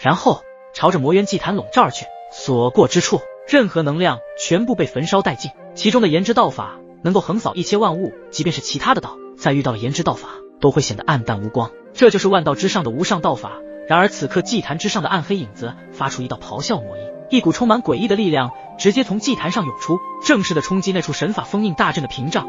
然后朝着魔渊祭坛笼罩而去，所过之处，任何能量全部被焚烧殆尽。其中的炎之道法能够横扫一切万物，即便是其他的道，在遇到了炎之道法，都会显得暗淡无光。这就是万道之上的无上道法。然而此刻祭坛之上的暗黑影子发出一道咆哮魔音，一股充满诡异的力量直接从祭坛上涌出，正式的冲击那处神法封印大阵的屏障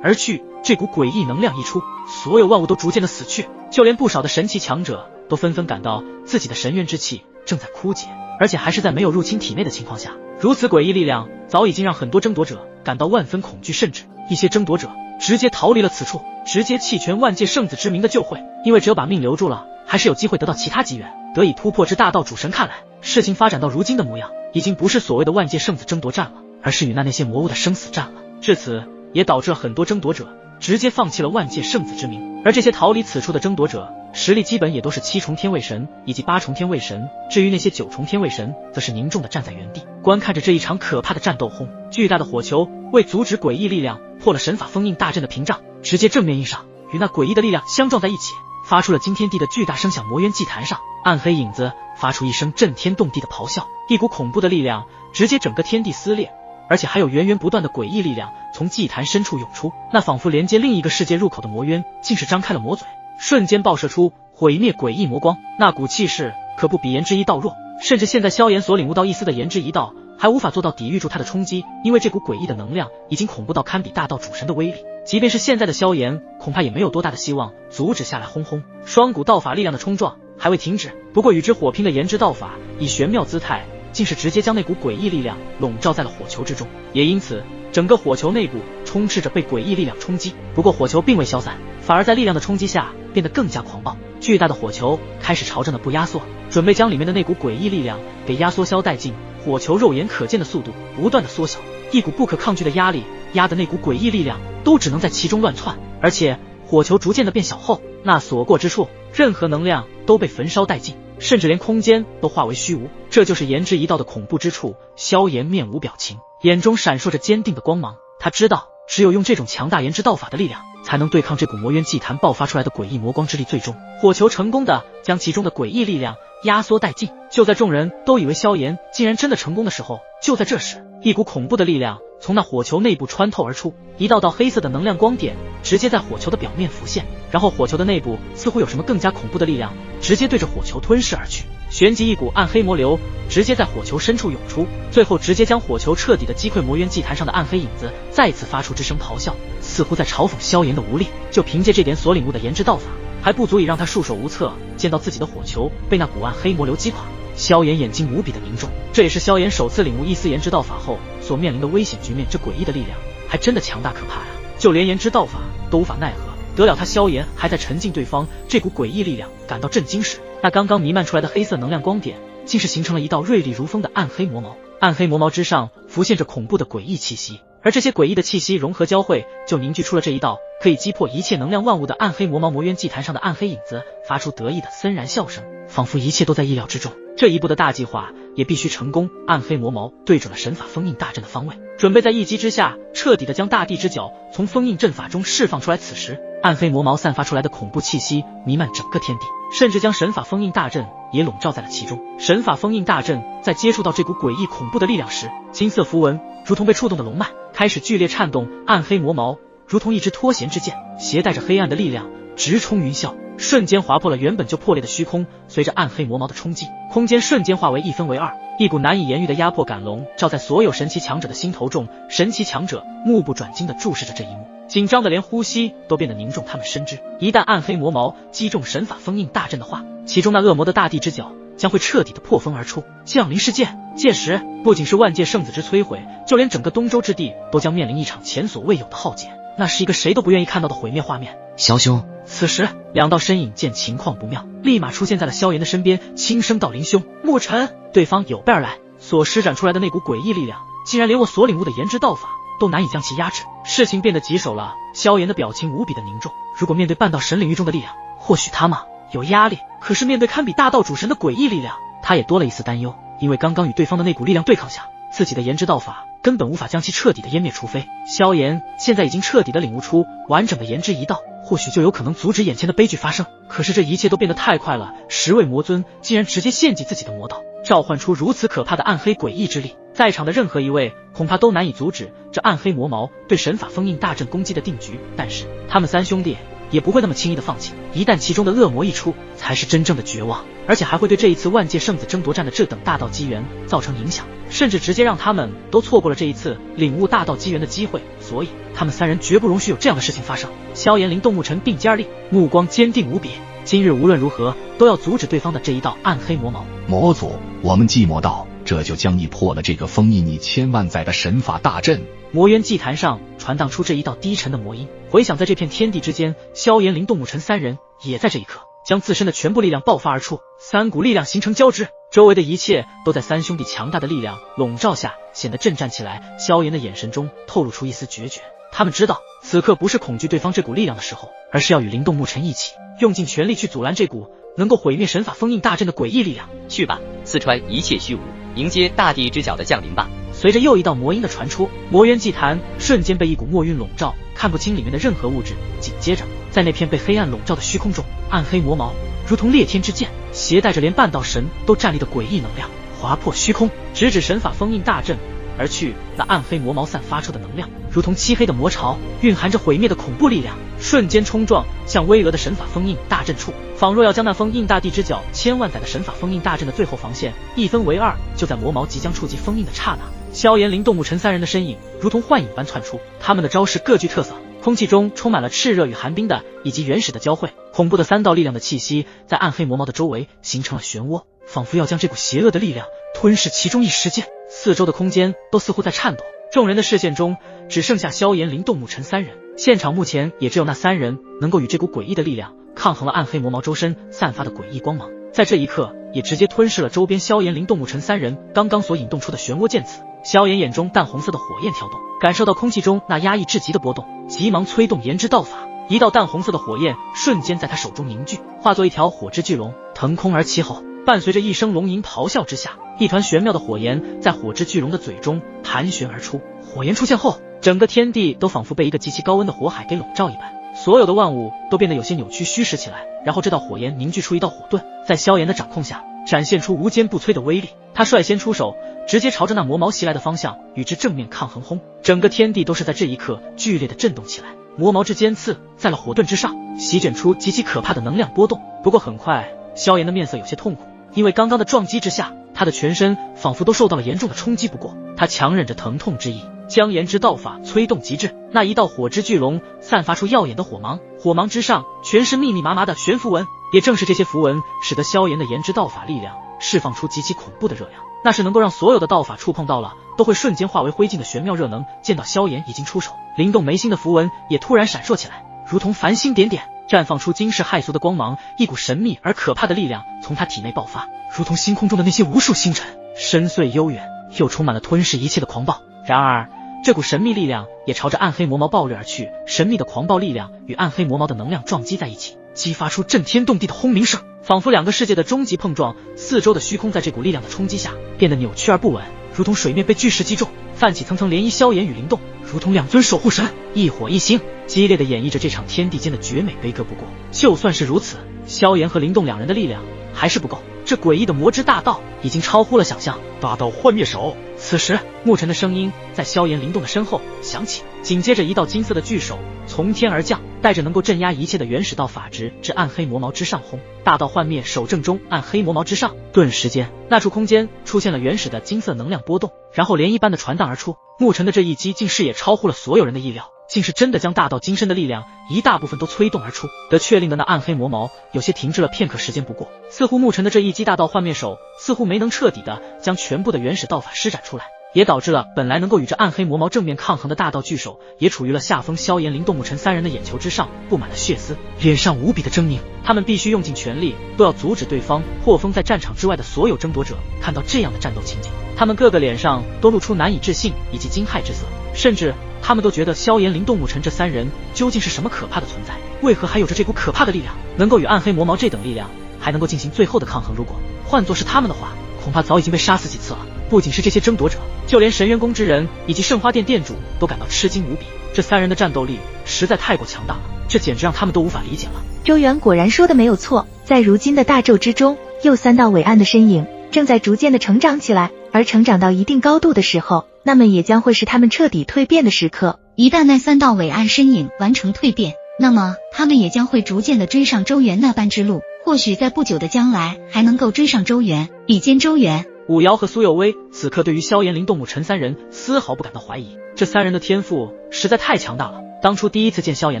而去。这股诡异能量一出，所有万物都逐渐的死去，就连不少的神奇强者都纷纷感到自己的神元之气正在枯竭，而且还是在没有入侵体内的情况下。如此诡异力量早已经让很多争夺者感到万分恐惧，甚至一些争夺者直接逃离了此处，直接弃权万界圣子之名的救会，因为只有把命留住了，还是有机会得到其他机缘，得以突破至大道主神。看来事情发展到如今的模样，已经不是所谓的万界圣子争夺战了，而是与那些魔物的生死战了。至此也导致了很多争夺者直接放弃了万界圣子之名，而这些逃离此处的争夺者实力基本也都是7重天位神以及8重天位神，至于那些9重天位神则是凝重的站在原地，观看着这一场可怕的战斗。轰！巨大的火球为阻止诡异力量破了神法封印大阵的屏障，直接正面印上，与那诡异的力量相撞在一起，发出了惊天地的巨大声响。魔渊祭坛上，暗黑影子发出一声震天动地的咆哮，一股恐怖的力量直接整个天地撕裂，而且还有源源不断的诡异力量从祭坛深处涌出。那仿佛连接另一个世界入口的魔渊竟是张开了魔嘴，瞬间爆射出毁灭诡异魔光，那股气势可不比炎之一道弱，甚至现在萧炎所领悟到一丝的炎之一道还无法做到抵御住它的冲击，因为这股诡异的能量已经恐怖到堪比大道主神的威力，即便是现在的萧炎恐怕也没有多大的希望阻止下来。轰轰，双股道法力量的冲撞还未停止，不过与之火拼的炎之道法以玄妙姿态竟是直接将那股诡异力量笼罩在了火球之中，也因此整个火球内部充斥着被诡异力量冲击。不过火球并未消散，反而在力量的冲击下变得更加狂暴，巨大的火球开始朝着那部压缩，准备将里面的那股诡异力量给压缩消殆尽。火球肉眼可见的速度不断的缩小，一股不可抗拒的压力压得那股诡异力量都只能在其中乱窜，而且火球逐渐的变小后，那所过之处任何能量都被焚烧殆尽，甚至连空间都化为虚无。这就是炎之一道的恐怖之处。萧炎面无表情，眼中闪烁着坚定的光芒，他知道只有用这种强大炎之道法的力量才能对抗这股魔渊祭坛爆发出来的诡异魔光之力。最终火球成功的将其中的诡异力量压缩殆尽。就在众人都以为萧炎竟然真的成功的时候，就在这时，一股恐怖的力量从那火球内部穿透而出，一道道黑色的能量光点直接在火球的表面浮现，然后火球的内部似乎有什么更加恐怖的力量直接对着火球吞噬而去，旋即一股暗黑魔流直接在火球深处涌出，最后直接将火球彻底的击溃。魔渊祭坛上的暗黑影子再次发出之声咆哮，似乎在嘲讽萧炎的无力。就凭借这点所领悟的炎之道法，还不足以让他束手无策。见到自己的火球被那股暗黑魔流击垮，萧炎眼睛无比的凝重，这也是萧炎首次领悟一丝炎之道法后所面临的危险局面。这诡异的力量还真的强大可怕呀，就连炎之道法都无法奈何得了他。萧炎还在沉浸对方这股诡异力量感到震惊时，那刚刚弥漫出来的黑色能量光点竟是形成了一道锐利如锋的暗黑魔矛，暗黑魔矛之上浮现着恐怖的诡异气息，而这些诡异的气息融合交汇，就凝聚出了这一道可以击破一切能量万物的暗黑魔矛。魔渊祭坛上的暗黑影子发出得意的森然笑声，仿佛一切都在意料之中。这一步的大计划也必须成功。暗黑魔矛对准了神法封印大阵的方位，准备在一击之下彻底的将大地之角从封印阵法中释放出来。此时暗黑魔矛散发出来的恐怖气息弥漫整个天地，甚至将神法封印大阵也笼罩在了其中。神法封印大阵在接触到这股诡异恐怖的力量时，金色符文如同被触动的龙脉开始剧烈颤动，暗黑魔矛如同一支脱弦之箭，携带着黑暗的力量直冲云霄，瞬间划破了原本就破裂的虚空。随着暗黑魔矛的冲击，空间瞬间化为一分为二，一股难以言喻的压迫感笼罩在所有神奇强者的心头中。神奇强者目不转睛地注视着这一幕，紧张的连呼吸都变得凝重。他们深知，一旦暗黑魔矛击中神法封印大阵的话，其中那恶魔的大地之角将会彻底的破风而出，降临世界。届时不仅是万界圣子之摧毁，就连整个东周之地都将面临一场前所未有的浩劫，那是一个谁都不愿意看到的毁灭画面。萧兄，此时两道身影见情况不妙，立马出现在了萧炎的身边，轻声道：林兄。沐尘，对方有备而来，所施展出来的那股诡异力量，竟然连我所领悟的炎之道法都难以将其压制。事情变得棘手了，萧炎的表情无比的凝重。如果面对半道神领域中的力量，或许他有压力，可是面对堪比大道主神的诡异力量，他也多了一丝担忧。因为刚刚与对方的那股力量对抗下，自己的炎之道法根本无法将其彻底的湮灭，除非萧炎现在已经彻底的领悟出完整的炎之一道，或许就有可能阻止眼前的悲剧发生。可是这一切都变得太快了，10位魔尊竟然直接献祭自己的魔道，召唤出如此可怕的暗黑诡异之力，在场的任何一位恐怕都难以阻止这暗黑魔矛对神法封印大阵攻击的定局。但是他们3兄弟也不会那么轻易的放弃，一旦其中的恶魔一出，才是真正的绝望，而且还会对这一次万界圣子争夺战的这等大道机缘造成影响，甚至直接让他们都错过了这一次领悟大道机缘的机会。所以他们3人绝不容许有这样的事情发生。萧炎、灵动、沐尘并肩而立，目光坚定无比，今日无论如何都要阻止对方的这一道暗黑魔矛。魔祖，我们寂魔道这就将你破了这个封印你千万载的神法大阵。魔渊祭坛上传荡出这一道低沉的魔音，回响在这片天地之间。萧炎、灵动、沐尘3人也在这一刻将自身的全部力量爆发而出，3股力量形成交织，周围的一切都在3兄弟强大的力量笼罩下显得震颤起来。萧炎的眼神中透露出一丝决绝，他们知道此刻不是恐惧对方这股力量的时候，而是要与灵动、沐尘一起用尽全力去阻拦这股能够毁灭神法封印大阵的诡异力量。去吧，四川一切虚无，迎接大地之角的降临吧。随着又一道魔音的传出，魔渊祭坛瞬间被一股墨晕笼罩，看不清里面的任何物质。紧接着，在那片被黑暗笼罩的虚空中，暗黑魔矛如同裂天之剑，携带着连半道神都站立的诡异能量，划破虚空，直指神法封印大阵而去。那暗黑魔矛散发出的能量如同漆黑的魔潮，蕴含着毁灭的恐怖力量，瞬间冲撞向巍峨的神法封印大阵处，仿若要将那封印大地之角千万载的神法封印大阵的最后防线一分为二。就在魔矛即将触及封印的刹那，萧炎、灵动、沐尘3人的身影如同幻影般窜出，他们的招式各具特色，空气中充满了炽热与寒冰的以及原始的交汇，恐怖的3道力量的气息在暗黑魔矛的周围形成了漩涡，仿佛要将这股邪恶的力量吞噬其中一时间。四周的空间都似乎在颤抖，众人的视线中只剩下萧炎、灵动、沐尘3人，现场目前也只有那3人能够与这股诡异的力量抗衡了暗黑魔矛周身散发的诡异光芒，在这一刻也直接吞噬了周边萧炎、灵动、沐尘3人刚刚所引动出的漩涡。见此，萧炎眼中淡红色的火焰跳动，感受到空气中那压抑至极的波动，急忙催动炎之道法，一道淡红色的火焰瞬间在他手中凝聚，化作一条火之巨龙腾空而起后，伴随着一声龙吟咆哮之下，一团玄妙的火焰在火之巨龙的嘴中盘旋而出。火焰出现后，整个天地都仿佛被一个极其高温的火海给笼罩一般，所有的万物都变得有些扭曲虚实起来。然后这道火焰凝聚出一道火盾，在萧炎的掌控下展现出无坚不摧的威力。他率先出手，直接朝着那魔矛袭来的方向与之正面抗衡轰，整个天地都是在这一刻剧烈的震动起来。魔矛之尖刺在了火盾之上，席卷出极其可怕的能量波动。不过很快，萧炎的面色有些痛苦，因为刚刚的撞击之下，他的全身仿佛都受到了严重的冲击。不过他强忍着疼痛之意，将炎之道法催动极致，那一道火之巨龙散发出耀眼的火芒，火芒之上全是密密麻麻的悬浮纹，也正是这些符文使得萧炎的炎之道法力量释放出极其恐怖的热量，那是能够让所有的道法触碰到了都会瞬间化为灰烬的玄妙热能。见到萧炎已经出手，灵动眉心的符文也突然闪烁起来，如同繁星点点，绽放出惊世骇俗的光芒，一股神秘而可怕的力量从他体内爆发，如同星空中的那些无数星辰，深邃悠远，又充满了吞噬一切的狂暴。然而这股神秘力量也朝着暗黑魔矛暴掠而去，神秘的狂暴力量与暗黑魔矛的能量撞击在一起，激发出震天动地的轰鸣声，仿佛2个世界的终极碰撞。四周的虚空在这股力量的冲击下变得扭曲而不稳，如同水面被巨石击中，泛起层层涟漪。萧炎与灵动如同2尊守护神，一火一星，激烈的演绎着这场天地间的绝美悲歌。不过就算是如此，萧炎和灵动2人的力量还是不够，这诡异的魔之大道已经超乎了想象。大道幻灭手。此时沐尘的声音在萧炎、灵动的身后响起，紧接着一道金色的巨手从天而降，带着能够镇压一切的原始道法值至暗黑魔矛之上轰。大道幻灭手正中暗黑魔矛之上，顿时间那处空间出现了原始的金色能量波动，然后涟漪般的传荡而出。沐尘的这一击竟是也超乎了所有人的意料，竟是真的将大道金身的力量一大部分都催动而出。得确令的那暗黑魔矛有些停滞了片刻时间，不过似乎沐尘的这一击大道幻灭手似乎没能彻底的将全部的原始道法施展出来，也导致了本来能够与这暗黑魔矛正面抗衡的大道巨手也处于了下风。萧炎、灵动、沐尘3人的眼球之上布满了血丝，脸上无比的狰狞，他们必须用尽全力都要阻止对方或封在战场之外的所有争夺者。看到这样的战斗情景，他们各个脸上都露出难以置信以及惊骇之色，甚至他们都觉得萧炎、灵动、沐尘这3人究竟是什么可怕的存在，为何还有着这股可怕的力量，能够与暗黑魔矛这等力量还能够进行最后的抗衡。如果换作是他们的话，恐怕早已经被杀死几次了。不仅是这些争夺者，就连神渊宫之人以及圣花殿殿主都感到吃惊无比，这3人的战斗力实在太过强大了。这简直让他们都无法理解了。周元果然说的没有错，在如今的大咒之中，又三道伟岸的身影正在逐渐的成长起来，而成长到一定高度的时候，那么也将会是他们彻底蜕变的时刻。一旦那三道伟岸身影完成蜕变，那么他们也将会逐渐的追上周元那般之路，或许在不久的将来还能够追上周元，比肩周元。武瑶和苏有微此刻对于萧炎、林动、沐尘三人丝毫不感到怀疑，这三人的天赋实在太强大了。当初第一次见萧炎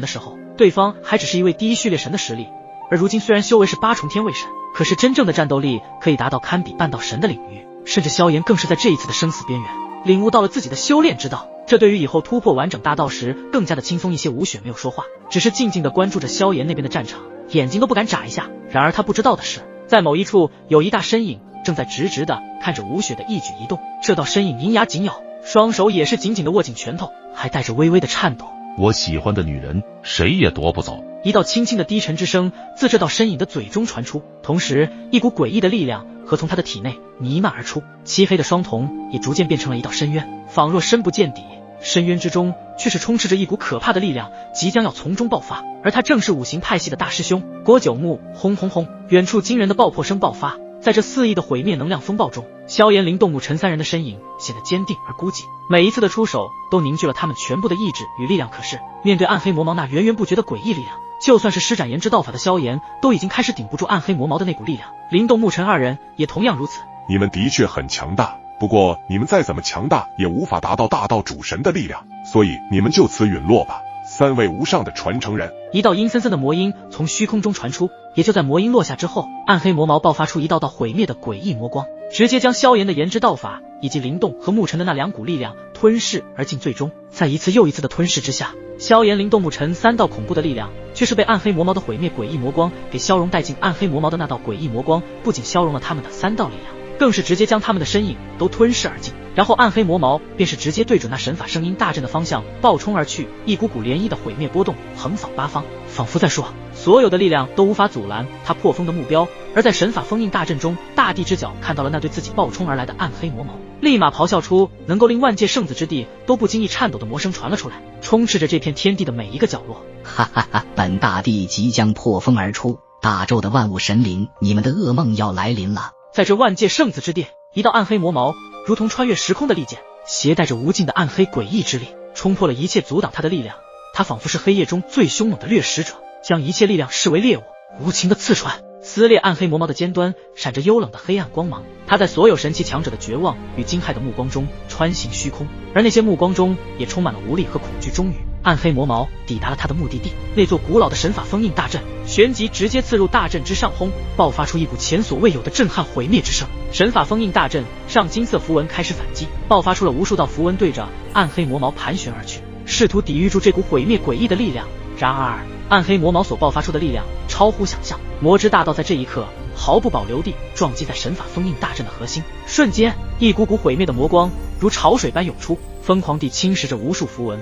的时候，对方还只是一位第一序列神的实力，而如今虽然修为是8重天位神，可是真正的战斗力可以达到堪比半道神的领域，甚至萧炎更是在这一次的生死边缘领悟到了自己的修炼之道，这对于以后突破完整大道时更加的轻松一些。吴雪没有说话，只是静静地关注着萧炎那边的战场，眼睛都不敢眨一下。然而他不知道的是，在某一处有一大身影正在直直地看着吴雪的一举一动，这道身影银牙紧咬，双手也是紧紧地握紧拳头，还带着微微的颤抖。我喜欢的女人谁也夺不走。一道轻轻的低沉之声自这道身影的嘴中传出，同时一股诡异的力量和从他的体内弥漫而出，漆黑的双瞳也逐渐变成了一道深渊，仿若深不见底，深渊之中却是充斥着一股可怕的力量，即将要从中爆发。而他正是五行派系的大师兄郭九牧。轰轰轰，远处惊人的爆破声爆发，在这肆意的毁灭能量风暴中，萧炎、林动、沐尘三人的身影显得坚定而孤寂，每一次的出手都凝聚了他们全部的意志与力量。可是面对暗黑魔矛那源源不绝的诡异力量，就算是施展炎之道法的萧炎都已经开始顶不住暗黑魔矛的那股力量。林动、沐尘二人也同样如此。你们的确很强大，不过你们再怎么强大也无法达到大道主神的力量，所以你们就此陨落吧。三位无上的传承人。一道阴森森的魔音从虚空中传出，也就在魔音落下之后，暗黑魔矛爆发出一道道毁灭的诡异魔光，直接将萧炎的炎之道法以及灵动和沐尘的那两股力量吞噬而尽。最终在一次又一次的吞噬之下，萧炎、灵动、沐尘三道恐怖的力量却是被暗黑魔矛的毁灭诡异魔光给消融殆尽。暗黑魔矛的那道诡异魔光不仅消融了他们的三道力量，更是直接将他们的身影都吞噬而尽。然后暗黑魔矛便是直接对准那神法声音大阵的方向暴冲而去，一股股涟漪的毁灭波动横扫八方，仿佛在说所有的力量都无法阻拦他破风的目标。而在神法封印大阵中，大地之角看到了那对自己暴冲而来的暗黑魔矛，立马咆哮出能够令万界圣子之地都不经意颤抖的魔声传了出来，充斥着这片天地的每一个角落。哈哈哈，本大帝即将破风而出，大周的万物神灵，你们的噩梦要来临了。在这万界圣子之地，一道暗黑魔矛如同穿越时空的利剑，携带着无尽的暗黑诡异之力，冲破了一切阻挡他的力量。他仿佛是黑夜中最凶猛的掠食者，将一切力量视为猎物，无情的刺穿撕裂。暗黑魔矛的尖端闪着幽冷的黑暗光芒，他在所有神器强者的绝望与惊骇的目光中穿行虚空，而那些目光中也充满了无力和恐惧。终于暗黑魔矛抵达了他的目的地，那座古老的神法封印大阵，旋即直接刺入大阵之上轰，爆发出一股前所未有的震撼毁灭之声。神法封印大阵上金色符文开始反击，爆发出了无数道符文对着暗黑魔矛盘旋而去，试图抵御住这股毁灭诡异的力量。然而暗黑魔矛所爆发出的力量超乎想象，魔之大道在这一刻毫不保留地撞击在神法封印大阵的核心，瞬间一股股毁灭的魔光如潮水般涌出，疯狂地侵蚀着无数符文。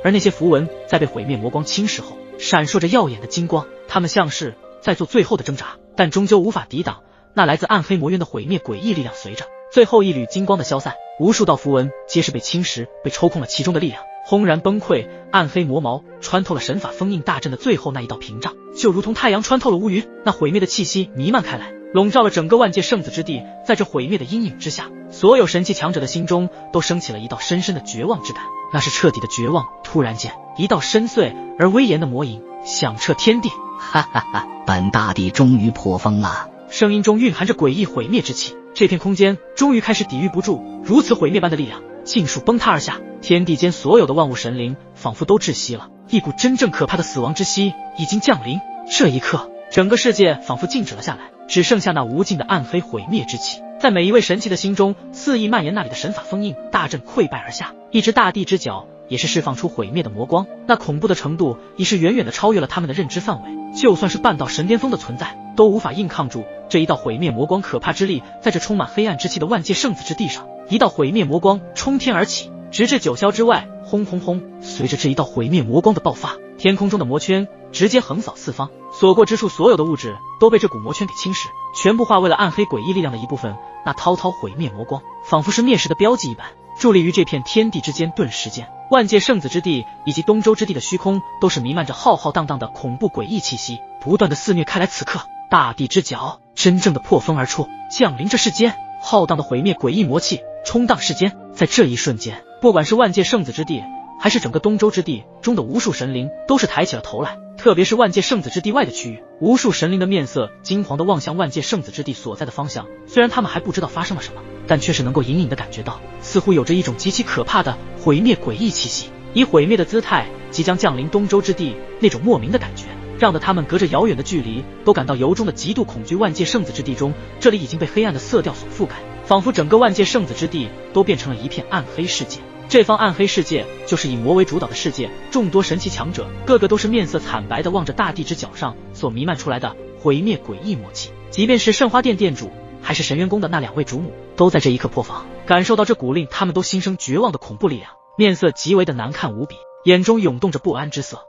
而那些符文在被毁灭魔光侵蚀后，闪烁着耀眼的金光，它们像是在做最后的挣扎，但终究无法抵挡那来自暗黑魔渊的毁灭诡异力量。随着最后一缕金光的消散，无数道符文皆是被侵蚀、被抽空了其中的力量，轰然崩溃。暗黑魔矛穿透了神法封印大阵的最后那一道屏障，就如同太阳穿透了乌云，那毁灭的气息弥漫开来，笼罩了整个万界圣子之地。在这毁灭的阴影之下，所有神器强者的心中都升起了一道深深的绝望之感，那是彻底的绝望。突然间，一道深邃而威严的魔音响彻天地。哈哈哈，本大帝终于破风了。声音中蕴含着诡异毁灭之气，这片空间终于开始抵御不住如此毁灭般的力量，尽数崩塌而下。天地间所有的万物神灵仿佛都窒息了，一股真正可怕的死亡之息已经降临。这一刻，整个世界仿佛静止了下来，只剩下那无尽的暗黑毁灭之气在每一位神器的心中肆意蔓延。那里的神法封印大阵溃败而下，一只大地之角也是释放出毁灭的魔光，那恐怖的程度已是远远的超越了他们的认知范围，就算是半道神巅峰的存在都无法硬抗住这一道毁灭魔光可怕之力。在这充满黑暗之气的万界圣子之地上，一道毁灭魔光冲天而起，直至九霄之外。轰轰轰，随着这一道毁灭魔光的爆发，天空中的魔圈直接横扫四方，所过之处所有的物质都被这股魔圈给侵蚀，全部化为了暗黑诡异力量的一部分。那滔滔毁灭魔光仿佛是灭世的标记一般，伫立于这片天地之间顿时间，万界圣子之地以及东周之地的虚空都是弥漫着浩浩荡荡的恐怖诡异气息，不断的肆虐开来。此刻大地之角真正的破风而出，降临这世间，浩荡的毁灭诡异魔气冲荡世间。在这一瞬间，不管是万界圣子之地还是整个东周之地中的无数神灵都是抬起了头来，特别是万界圣子之地外的区域，无数神灵的面色惊惶地望向万界圣子之地所在的方向。虽然他们还不知道发生了什么，但却是能够隐隐地感觉到，似乎有着一种极其可怕的毁灭诡异气息，以毁灭的姿态即将降临东周之地。那种莫名的感觉让得他们隔着遥远的距离都感到由衷的极度恐惧。万界圣子之地中，这里已经被黑暗的色调所覆盖，仿佛整个万界圣子之地都变成了一片暗黑世界。这方暗黑世界就是以魔为主导的世界，众多神奇强者个个都是面色惨白地望着大地之角上所弥漫出来的毁灭诡异魔气。即便是圣花殿殿主还是神元宫的那2位主母，都在这一刻破防，感受到这股令他们都心生绝望的恐怖力量，面色极为的难看无比，眼中涌动着不安之色。